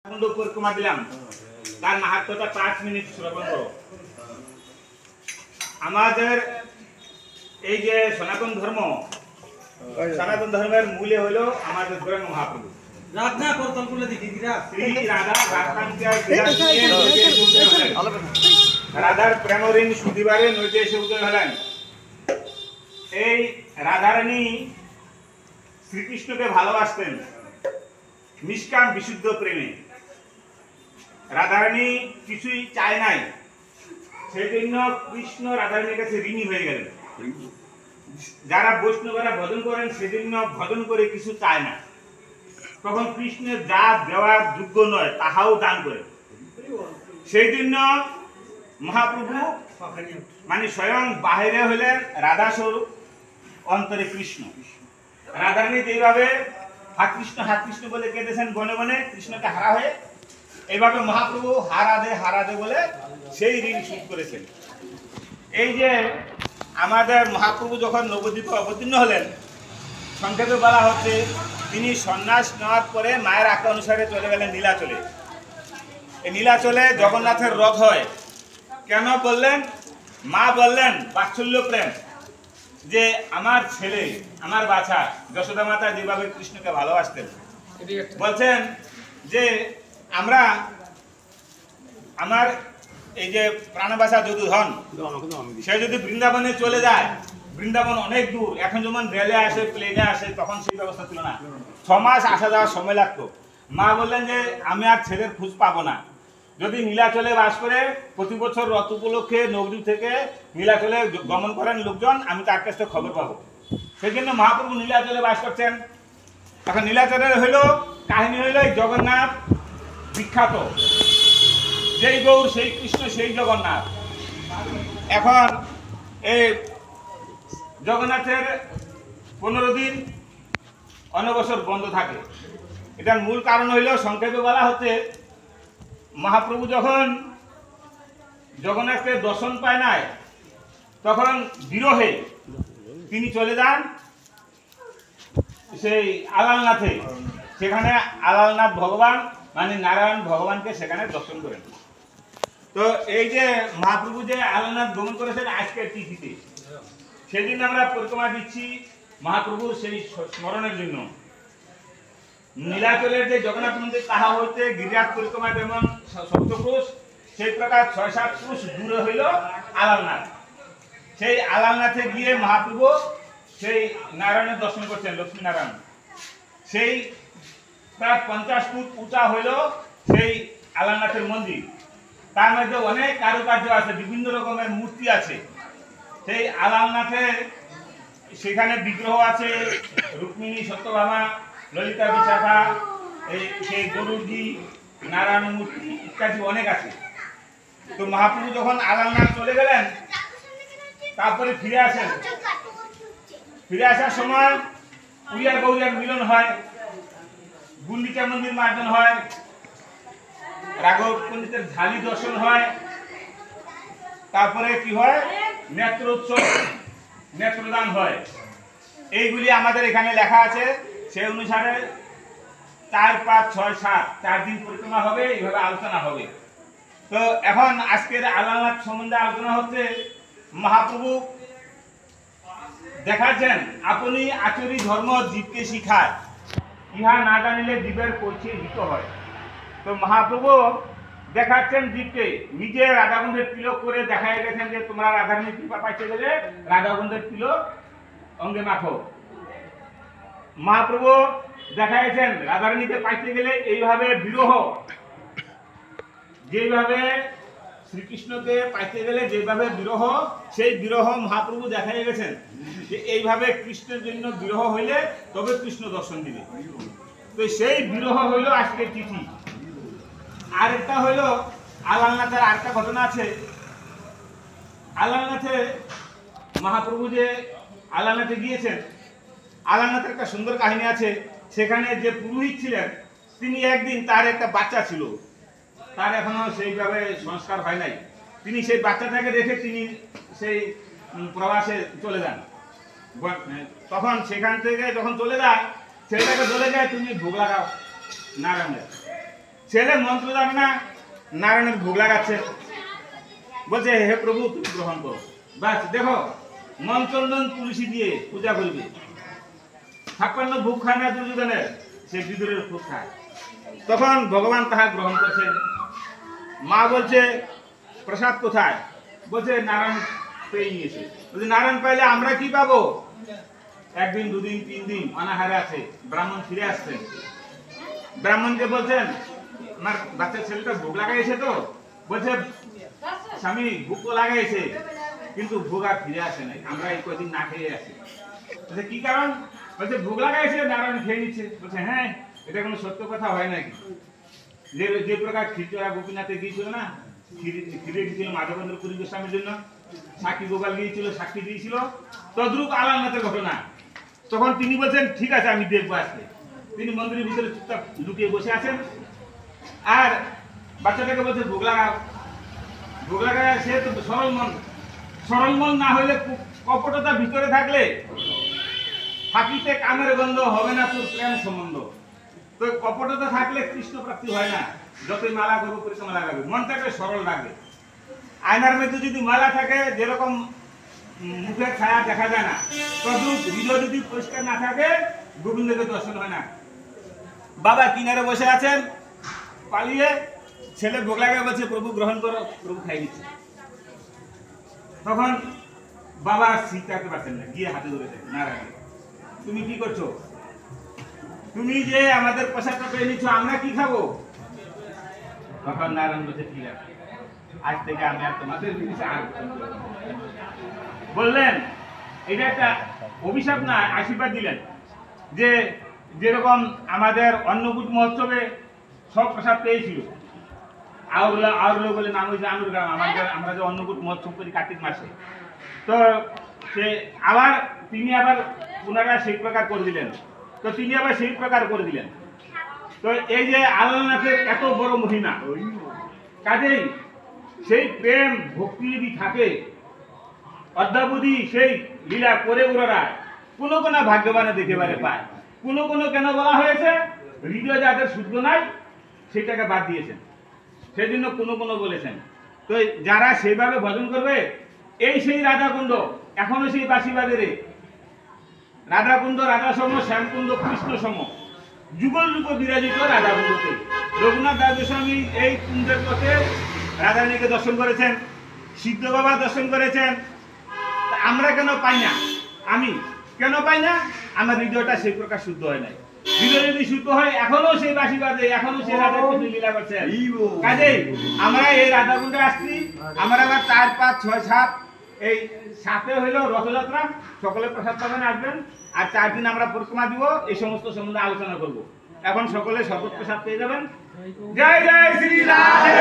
পরিক্রমা দিলাম, তার মাহাত্ম্যটা 5 মিনিট শ্রবণ করো। আমাদের এই যে সনাতন ধর্মের মূলে হলো আমাদের গৌরাঙ্গ মহাপ্রভু। রাধার প্রেম ঋণ সুদিবারে নইতে এসে উদয় হলেন। এই রাধারানী শ্রীকৃষ্ণকে ভালোবাসতেন নিষ্কাম বিশুদ্ধ প্রেমে। রাধারানী কিছুই চায় নাই, সেই জন্য কৃষ্ণ রাধারানীর কাছে ঋণী হয়ে গেলেন। যারা বৈষ্ণবরা ভজন করেন সেজন্য ভজন করে কিছু চায় না, তখন কৃষ্ণের যা দেওয়ার যোগ্য নয় তাহাও দান করে। সেই জন্য মহাপ্রভু মানে স্বয়ং বাহিরে হইলেন রাধা স্বরূপ, অন্তরে কৃষ্ণ। রাধারানী যেইভাবে হাত কৃষ্ণ বলে কেঁদেছেন বনে বনে কৃষ্ণকে হারা হয়ে, এইভাবে মহাপ্রভু হারা দে বলে সেই ঋণ শোধ করেছেন। এই যে আমাদের মহাপ্রভু যখন নবদ্বীপে অবতীর্ণ হলেন, সংক্ষেপে বলা হচ্ছে তিনি সন্ন্যাস নেওয়ার পরে মায়ের আজ্ঞা অনুসারে চলে গেলেন নীলাচলে। এই নীলাচলে জগন্নাথের রথ হয়। কেন বললেন? মা বললেন বাৎসল্য প্রেম, যে আমার ছেলে আমার বাছা যশোদা মাতা যেভাবে কৃষ্ণকে ভালোবাসতেন, বলছেন যে আমার এই যে প্রাণবাসা যদুধন সে যদি বৃন্দাবনে চলে যায়, বৃন্দাবন অনেক দূর, এখন যেমন রেলে আসে প্লেনে আসে তখন সেই ব্যবস্থা ছিল না, 6 মাস আসা যাওয়ার সময় লাগতো। মা বললেন যে আমি আর ছেলের খোঁজ পাবো না, যদি নীলাচলে বাস করে প্রতি বছর রথ উপলক্ষে নবদ্বীপ থেকে নীলাচলে গমন করেন লোকজন, আমি তার কাছ থেকে খবর পাবো। সেই জন্য মহাপ্রভু নীলাচলে বাস করছেন। এখন নীলাচলের কাহিনী হইল জগন্নাথ বিখ্যাত, যেই গৌর সেই কৃষ্ণ সেই জগন্নাথ। এখন এই জগন্নাথের 15 দিন অনবসর বন্ধ থাকে। এটার মূল কারণ হইল, সংক্ষেপে বলা হচ্ছে, মহাপ্রভু যখন জগন্নাথকে দর্শন পায় নাই, তখন বিরহে তিনি চলে যান সেই আলালনাথে। সেখানে আলালনাথ ভগবান মানে নারায়ণ ভগবানকে সেখানে দর্শন করেন। তো এই যে মহাপ্রভু যে আলালনাথ গমন করেছেন আজকের তিথিতে, সেদিন আমরা পরিক্রমা দিচ্ছি মহাপ্রভুর সেই স্মরণের জন্য। নীলাচলের যে জগন্নাথ মন্দির তাহা হইতে গিরিরাজ পরিক্রমা যেমন 7 ক্রোশ, সেই প্রকার 6-7 ক্রোশ দূরে হইল আলালনাথ। সেই আলালনাথে গিয়ে মহাপ্রভু সেই নারায়ণের দর্শন করছেন, লক্ষ্মী নারায়ণ। সেই প্রায় 50 ফুট উঁচা হইল সেই আলালনাথের মন্দির। তার মধ্যে অনেক কারুকার্য আছে, বিভিন্ন রকমের মূর্তি আছে। সেই আলালনাথে সেখানে বিগ্রহ আছে, রুক্মিণী, সত্যভামা, ললিতা, বিশাখা, সেই গরুজি, নারায়ণ মূর্তি ইত্যাদি অনেক আছে। তো মহাপ্রভু যখন আলালনাথ চলে গেলেন, তারপরে ফিরে আসেন। ফিরে আসার সময় উড়িয়ার গৌরিয়ার মিলন হয়, গুন্ডিচা মন্দির মার্জন হয়, রাঘব পণ্ডিতের ঝালি দর্শন হয়। তারপরে কি হয়? নেত্রোৎসব, নেত্রদান হয়। এইগুলি আমাদের এখানে লেখা আছে। সেই অনুসারে 4, 5, 6, 7 4 দিন পরিক্রমা হবে, এইভাবে আলোচনা হবে। তো এখন আজকের আলালনাথ সম্বন্ধে আলোচনা হচ্ছে। মহাপ্রভু দেখাচ্ছেন আপনি আচরি ধর্ম জীবকে শিখায়, ইহা না জানিলে জীবের পরিচয় হিত হয়। তো মহাপ্রভু দেখাচ্ছেন জীবকে, নিজে রাধাকুণ্ডের তিলক করে দেখাই গেছেন যে তোমরা রাধারানীর কৃপা পাইতে গেলে রাধাকুণ্ডের তিলক অঙ্গে মাখো। মহাপ্রভু দেখাইছেন রাধারানীকে পাইতে গেলে এইভাবে বিরহ, যেভাবে শ্রীকৃষ্ণকে পাইতে গেলে যেভাবে বিরহ, সেই বিরহ মহাপ্রভু দেখাই গেছেন যে এইভাবে কৃষ্ণের জন্য বিরহ হইলে তবে কৃষ্ণ দর্শন দিবে। তো সেই বিরহ হইল আজকের তিথি। আরেকটা হইল আলালনাথের আরেকটা ঘটনা আছে। আলালনাথে মহাপ্রভু যে আলালনাথে গিয়েছেন, আলালনাথের একটা সুন্দর কাহিনী আছে। সেখানে যে পুরোহিত ছিলেন, তিনি একদিন, তার একটা বাচ্চা ছিল, তার এখনো সেইভাবে সংস্কার হয় নাই। তিনি সেই বাচ্চাটাকে রেখে তিনি সেই প্রবাসে চলে যান। তখন সেখান থেকে যখন চলে যায়, ছেলেটাকে বলে যায় তুমি ভোগ লাগাও নারায়ণের। ছেলে মন্ত্র জানে না, নারায়ণের ভোগ লাগাচ্ছে, বলছে হে প্রভু তুমি গ্রহণ করো। বাস দেখো, মন চন্দন তুলসী দিয়ে পূজা করবে। 56 ভোগ খায় না দুর্যোধনের, সে বিদুরের ভোগ খায়। তখন ভগবান তাহা গ্রহণ করছেন। মা বলছে প্রসাদ কোথায়? বলছে নারায়ণ পেয়ে নিয়েছে। বলছে নারায়ণ পাইলে আমরা কি পাবো? একদিন, দুদিন, 3 দিন অনাহারে আছে। ব্রাহ্মণ ফিরে আসছেন, ব্রাহ্মণকে বলছেন আমার বাচ্চা ছেলেটা ভোগ লাগাইছে তো, বলছে স্বামী ভোগ তো লাগাইছে কিন্তু ভোগ আর ফিরে আসে নাই, আমরা এই কদিন না খেয়ে আছি। বলছে কি কারণ? বলছে ভোগ লাগাইছে, নারায়ণ খেয়ে নিচ্ছে। বলছে হ্যাঁ, এটা কোনো সত্য কথা হয় নাকি? যে প্রকার ক্ষীরচোরা গোপীনাথে গিয়েছিল না, ক্ষীরে গিয়েছিল মাধবেন্দ্র পুরী গোস্বামীর জন্য, সাক্ষী গোপাল গিয়েছিল, সাক্ষী দিয়েছিল, তদ্রূপ আলালনাথের ঘটনা। তখন তিনি বলছেন ঠিক আছে আমি দেখবো আজকে। তিনি মন্দিরের ভিতরে চুপচাপ লুকিয়ে বসে আছেন, আর বাচ্চাটাকে বলছে ভোগ লাগাও। ভোগ লাগায় সে তো সরল মন না হইলে, কপটতা ভিতরে থাকলে থাকিতে কামের গন্ধ, হবে না তোর প্রেম সম্বন্ধ। তো কপটতা থাকলে কৃষ্ণ প্রাপ্তি হয় না, যতই মালা করবো পরিশ্রম লাগাবে, মনটাকে সরল রাখবে। আয়নার মধ্যে যদি মালা থাকে, যেরকম মুখের ছায়া দেখা যায় না, তদ্রূপ হৃদয় যদি পরিষ্কার না থাকে, গোবিন্দকে দর্শন হয় না। বাবা কিনারে বসে আছেন, পালিয়ে ছেলে ভোগ লাগায় বলছে প্রভু গ্রহণ করো, প্রভু খাই দিচ্ছে। তখন বাবা শিখতে পারছেন না, গিয়ে হাতে ধরেছেন, নারায়ণ তুমি কি করছো? তুমি যে আমাদের প্রসাদটা পেয়ে নিচ্ছ, আমরা কি খাবো? তখন নারায়ণ বলছে ঠিক আছে, আজ থেকে আমি আর তোমাদের জিনিস আর বললেন। এটা একটা অভিশাপ না, আশীর্বাদ দিলেন। যে যেরকম আমাদের অন্নকূট মহোৎসবে সব প্রসাদ পেয়েছিল, আউরলো বলে নাম হয়েছে আনুর গ্রাম, আমরা যে অন্নকূট মহোৎসব করি কার্তিক মাসে, তো সে আবার তিনি আবার পুনরায় সেই প্রকার করে দিলেন। তো তিনি আবার সেই প্রকার করে দিলেন। তো এই যে আলালনাথের এত বড় মহিমা, কাজেই সেই প্রেম ভক্তি যদি থাকে, অদ্যাবধি সেই লীলা করে ওরা কোনো কোনো ভাগ্যবানে দেখে পায়। কোনো কোনো কেন বলা হয়েছে, হৃদয় যাদের শুদ্ধ নাই সেটাকে বাদ দিয়েছেন, সেই জন্য কোনো কোনো বলেছেন। তো যারা সেইভাবে ভজন করবে, এই সেই রাধাকুণ্ড, এখনো সেই বাসিবাজারে রাধাকুণ্ড, রাধাসম, শ্যামকুণ্ড, কৃষ্ণ সম, যুগল রূপ বিরাজিত রাধাকুণ্ডতে। রঘুনাথ দাস গোস্বামী এই কুণ্ডের পথে রাধারানীকে দর্শন করেছেন, সিদ্ধ বাবা দর্শন করেছেন। আমরা কেন পাই না? আমি কেন পাই না? আমার হৃদয়টা সেই প্রকার শুদ্ধ হয় নাই। হৃদয় যদি শুদ্ধ হয়, এখনো সেই বাসি বাজে, এখনো সেই রাধা কৃষ্ণ লীলা করছে। কাজেই আমরা এই রাধাকুণ্ডে আসছি। আমরা আবার 4, 5, 6, 7, এই 7-এ হইলো রথযাত্রা, সকলে প্রসাদ পাবেন, আসবেন। আর 4 দিন আমরা পরিক্রমা দিব, এই সমস্ত সম্বন্ধে আলোচনা করব। এখন সকলে শপথ প্রসাদ পেয়ে যাবেন। জয় জয় শ্রী রাধে।